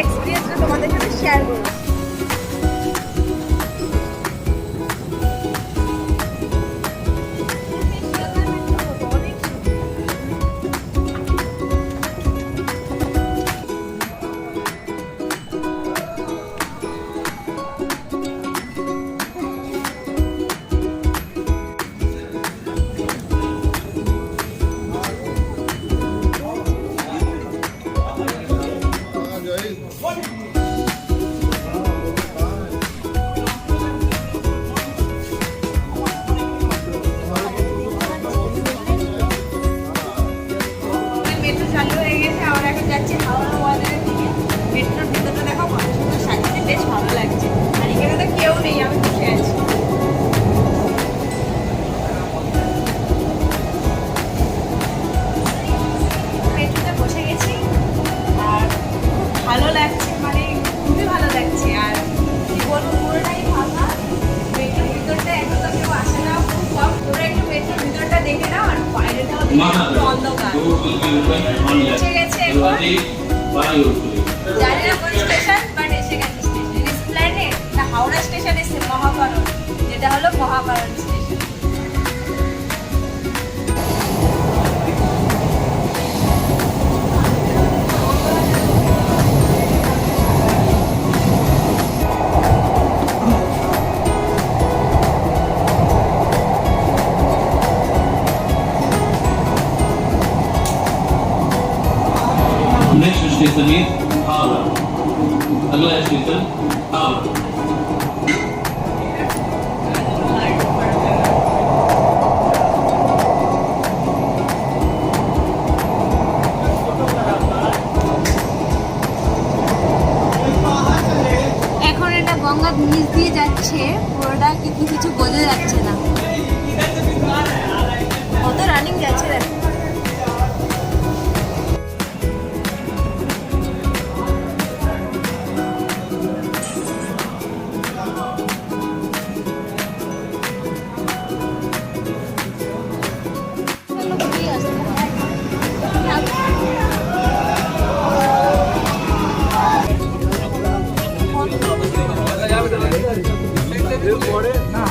এক্সপিরিয়েন্সটা তোমাদের সাথে শেয়ার করবো। হাওড়া স্টেশন এসে মহাকারণ, যেটা হলো মহাকারণ স্টেশন। नेक्स्ट स्टेशन है हावड़ा। अगला स्टेशन हावड़ा। এখন এটা গঙ্গার নিচ দিয়ে যাচ্ছে পুরোটা, কিন্তু কিছু বোঝা যাচ্ছে না, কত রানিং যাচ্ছে দেখো। না